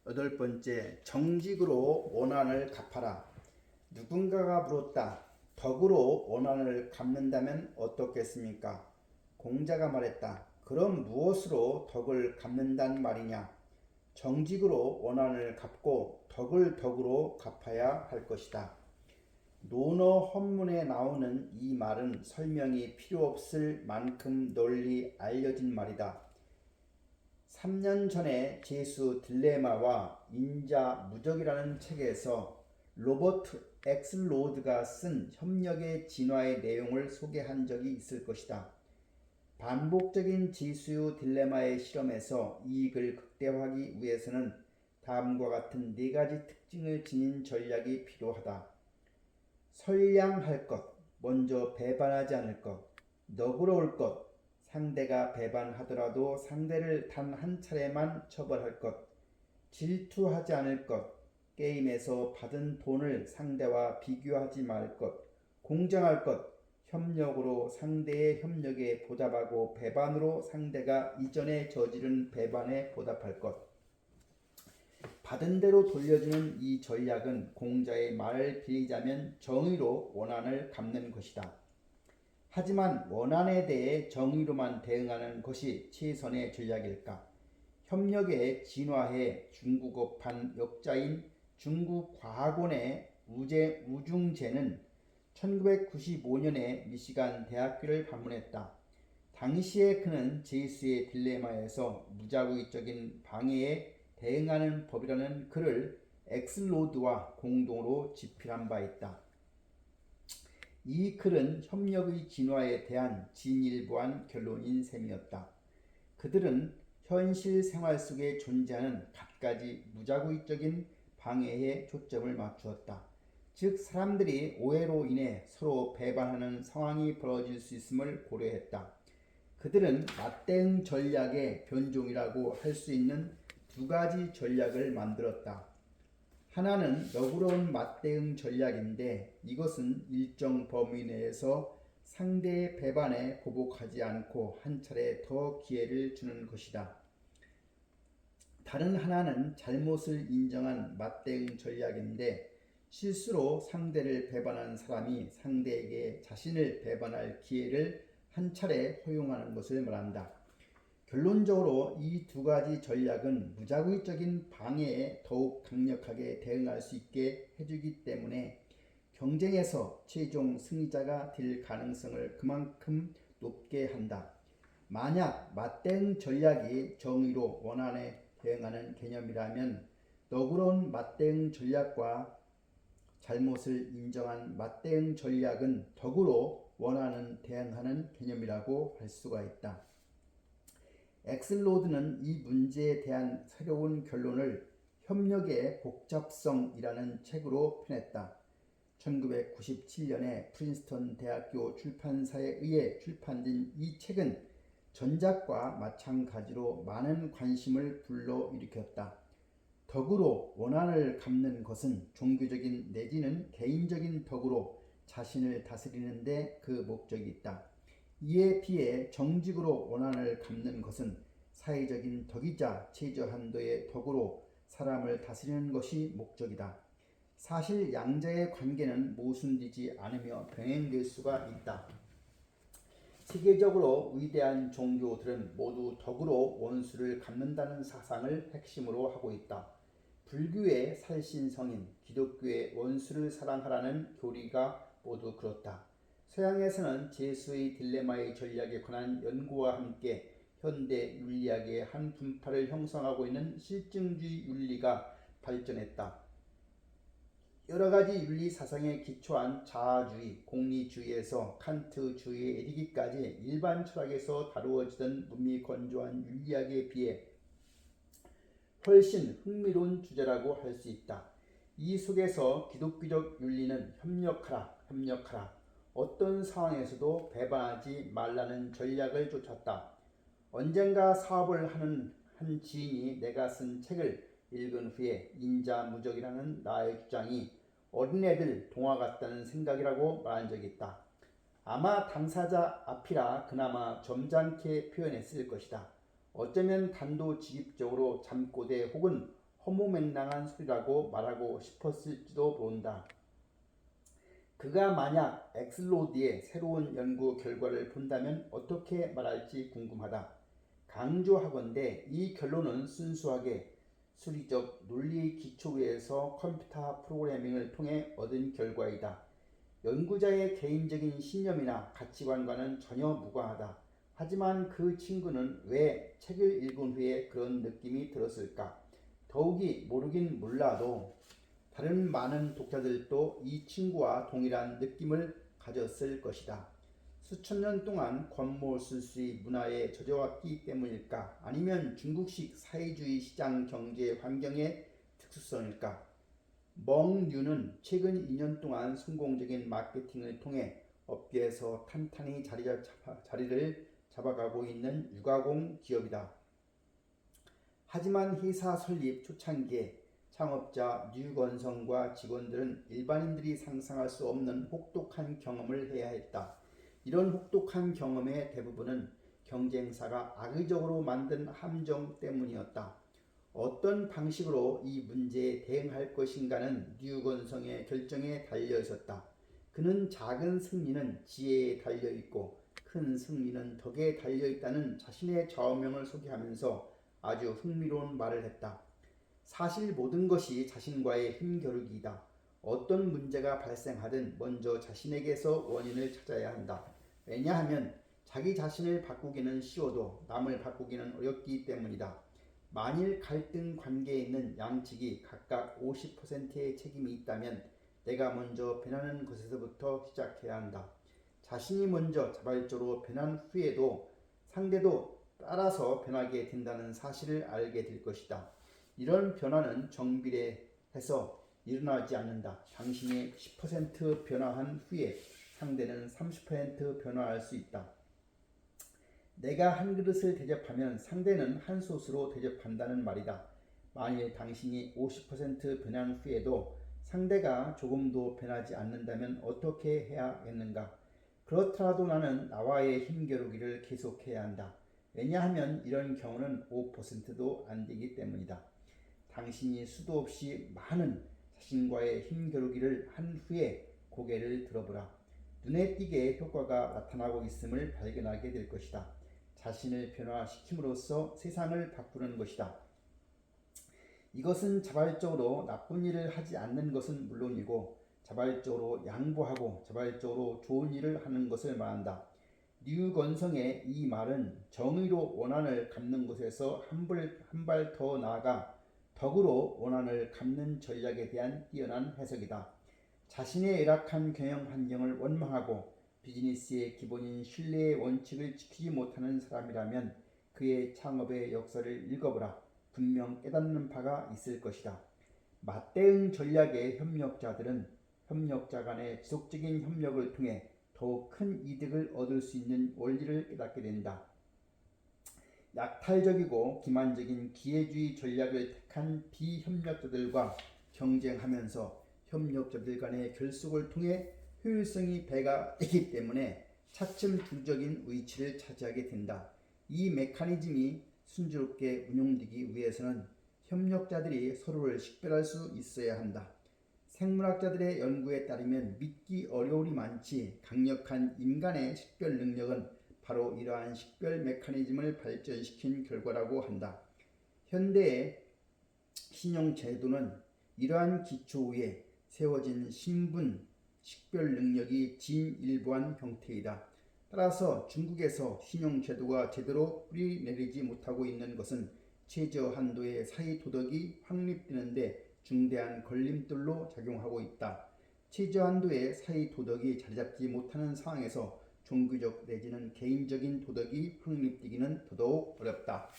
여덟 번째, 정직으로 원한을 갚아라. 누군가가 물었다. 덕으로 원한을 갚는다면 어떻겠습니까? 공자가 말했다. 그럼 무엇으로 덕을 갚는단 말이냐? 정직으로 원한을 갚고 덕을 덕으로 갚아야 할 것이다. 논어 헌문에 나오는 이 말은 설명이 필요 없을 만큼 널리 알려진 말이다. 3년 전에 제수 딜레마와 인자 무적이라는 책에서 로버트 엑슬로드가 쓴 협력의 진화의 내용을 소개한 적이 있을 것이다. 반복적인 지수 딜레마의 실험에서 이익을 극대화하기 위해서는 다음과 같은 네 가지 특징을 지닌 전략이 필요하다. 선량할 것, 먼저 배반하지 않을 것, 너그러울 것, 상대가 배반하더라도 상대를 단 한 차례만 처벌할 것, 질투하지 않을 것, 게임에서 받은 돈을 상대와 비교하지 말 것, 공정할 것, 협력으로 상대의 협력에 보답하고 배반으로 상대가 이전에 저지른 배반에 보답할 것. 받은 대로 돌려주는 이 전략은 공자의 말을 빌리자면 정의로 원한을 갚는 것이다. 하지만 원한에 대해 정의로만 대응하는 것이 최선의 전략일까? 협력의 진화해 중국어판 역자인 중국 과학원의 우중재는 1995년에 미시간 대학교를 방문했다. 당시에 그는 제수의 딜레마에서 무작위적인 방해에 대응하는 법이라는 글을 엑슬로드와 공동으로 집필한 바 있다. 이 글은 협력의 진화에 대한 진일보한 결론인 셈이었다. 그들은 현실 생활 속에 존재하는 갖가지 무작위적인 방해에 초점을 맞추었다. 즉 사람들이 오해로 인해 서로 배반하는 상황이 벌어질 수 있음을 고려했다. 그들은 맞대응 전략의 변종이라고 할 수 있는 두 가지 전략을 만들었다. 하나는 너그러운 맞대응 전략인데 이것은 일정 범위 내에서 상대의 배반에 보복하지 않고 한 차례 더 기회를 주는 것이다. 다른 하나는 잘못을 인정한 맞대응 전략인데 실수로 상대를 배반한 사람이 상대에게 자신을 배반할 기회를 한 차례 허용하는 것을 말한다. 결론적으로 이 두 가지 전략은 무작위적인 방해에 더욱 강력하게 대응할 수 있게 해주기 때문에 경쟁에서 최종 승리자가 될 가능성을 그만큼 높게 한다. 만약 맞대응 전략이 정의로 원한에 대응하는 개념이라면 너그러운 맞대응 전략과 잘못을 인정한 맞대응 전략은 덕으로 원하는 대응하는 개념이라고 할 수가 있다. 엑슬로드는 이 문제에 대한 새로운 결론을 협력의 복잡성이라는 책으로 펴냈다. 1997년에 프린스턴 대학교 출판사에 의해 출판된 이 책은 전작과 마찬가지로 많은 관심을 불러일으켰다. 덕으로 원한을 갚는 것은 종교적인 내지는 개인적인 덕으로 자신을 다스리는 데 그 목적이 있다. 이에 비해 정직으로 원한을 갚는 것은 사회적인 덕이자 최저한도의 덕으로 사람을 다스리는 것이 목적이다. 사실 양자의 관계는 모순되지 않으며 병행될 수가 있다. 세계적으로 위대한 종교들은 모두 덕으로 원수를 갚는다는 사상을 핵심으로 하고 있다. 불교의 살신성인, 기독교의 원수를 사랑하라는 교리가 모두 그렇다. 서양에서는 제수의 딜레마의 전략에 관한 연구와 함께 현대 윤리학의 한 분파를 형성하고 있는 실증주의 윤리가 발전했다. 여러 가지 윤리 사상에 기초한 자아주의, 공리주의에서 칸트주의에 이르기까지 일반 철학에서 다루어지던 몸이 건조한 윤리학에 비해 훨씬 흥미로운 주제라고 할 수 있다. 이 속에서 기독교적 윤리는 협력하라, 어떤 상황에서도 배반하지 말라는 전략을 쫓았다. 언젠가 사업을 하는 한 지인이 내가 쓴 책을 읽은 후에 인자무적이라는 나의 주장이 어린애들 동화 같다는 생각이라고 말한 적이 있다. 아마 당사자 앞이라 그나마 점잖게 표현했을 것이다. 어쩌면 단도직입적으로 잠꼬대 혹은 허무맹랑한 소리라고 말하고 싶었을지도 모른다. 그가 만약 엑슬로디의 새로운 연구 결과를 본다면 어떻게 말할지 궁금하다. 강조하건대 이 결론은 순수하게 수리적 논리 기초 위에서 컴퓨터 프로그래밍을 통해 얻은 결과이다. 연구자의 개인적인 신념이나 가치관과는 전혀 무관하다. 하지만 그 친구는 왜 책을 읽은 후에 그런 느낌이 들었을까? 더욱이 모르긴 몰라도 다른 많은 독자들도 이 친구와 동일한 느낌을 가졌을 것이다. 수천 년 동안 권모술수의 문화에 젖어왔기 때문일까? 아니면 중국식 사회주의 시장 경제 환경의 특수성일까? 멍류는 최근 2년 동안 성공적인 마케팅을 통해 업계에서 탄탄히 자리를 잡아가고 있는 유가공 기업이다. 하지만 회사 설립 초창기에 창업자 류건성과 직원들은 일반인들이 상상할 수 없는 혹독한 경험을 해야 했다. 이런 혹독한 경험의 대부분은 경쟁사가 악의적으로 만든 함정 때문이었다. 어떤 방식으로 이 문제에 대응할 것인가는 류건성의 결정에 달려 있었다. 그는 작은 승리는 지혜에 달려 있고 큰 승리는 덕에 달려 있다는 자신의 좌우명을 소개하면서 아주 흥미로운 말을 했다. 사실 모든 것이 자신과의 힘겨루기이다. 어떤 문제가 발생하든 먼저 자신에게서 원인을 찾아야 한다. 왜냐하면 자기 자신을 바꾸기는 쉬워도 남을 바꾸기는 어렵기 때문이다. 만일 갈등 관계에 있는 양측이 각각 50%의 책임이 있다면 내가 먼저 변하는 것에서부터 시작해야 한다. 자신이 먼저 자발적으로 변한 후에도 상대도 따라서 변하게 된다는 사실을 알게 될 것이다. 이런 변화는 정비례해서 일어나지 않는다. 당신이 10% 변화한 후에 상대는 30% 변화할 수 있다. 내가 한 그릇을 대접하면 상대는 한 솥으로 대접한다는 말이다. 만일 당신이 50% 변한 후에도 상대가 조금도 변하지 않는다면 어떻게 해야겠는가? 그렇더라도 나는 나와의 힘겨루기를 계속해야 한다. 왜냐하면 이런 경우는 5%도 안 되기 때문이다. 당신이 수도 없이 많은 자신과의 힘겨루기를 한 후에 고개를 들어보라. 눈에 띄게 효과가 나타나고 있음을 발견하게 될 것이다. 자신을 변화시킴으로써 세상을 바꾸는 것이다. 이것은 자발적으로 나쁜 일을 하지 않는 것은 물론이고 자발적으로 양보하고 자발적으로 좋은 일을 하는 것을 말한다. 류건성의 이 말은 정의로 원한을 갚는 것에서 한 발 더 나아가 덕으로 원한을 갚는 전략에 대한 뛰어난 해석이다. 자신의 열악한 경영 환경을 원망하고 비즈니스의 기본인 신뢰의 원칙을 지키지 못하는 사람이라면 그의 창업의 역사를 읽어보라. 분명 깨닫는 바가 있을 것이다. 맞대응 전략의 협력자들은 협력자 간의 지속적인 협력을 통해 더욱 큰 이득을 얻을 수 있는 원리를 깨닫게 된다. 약탈적이고 기만적인 기회주의 전략을 택한 비협력자들과 경쟁하면서 협력자들 간의 결속을 통해 효율성이 배가 되기 때문에 차츰 두적인 위치를 차지하게 된다. 이 메커니즘이 순조롭게 운용되기 위해서는 협력자들이 서로를 식별할 수 있어야 한다. 생물학자들의 연구에 따르면 믿기 어려우니 많지 강력한 인간의 식별 능력은 바로 이러한 식별 메커니즘을 발전시킨 결과라고 한다. 현대의 신용제도는 이러한 기초 위에 세워진 신분 식별 능력이 진일보한 형태이다. 따라서 중국에서 신용제도가 제대로 뿌리내리지 못하고 있는 것은 최저한도의 사회도덕이 확립되는데 중대한 걸림돌로 작용하고 있다. 최저한도의 사회도덕이 자리잡지 못하는 상황에서 종교적 내지는 개인적인 도덕이 확립되기는 더더욱 어렵다.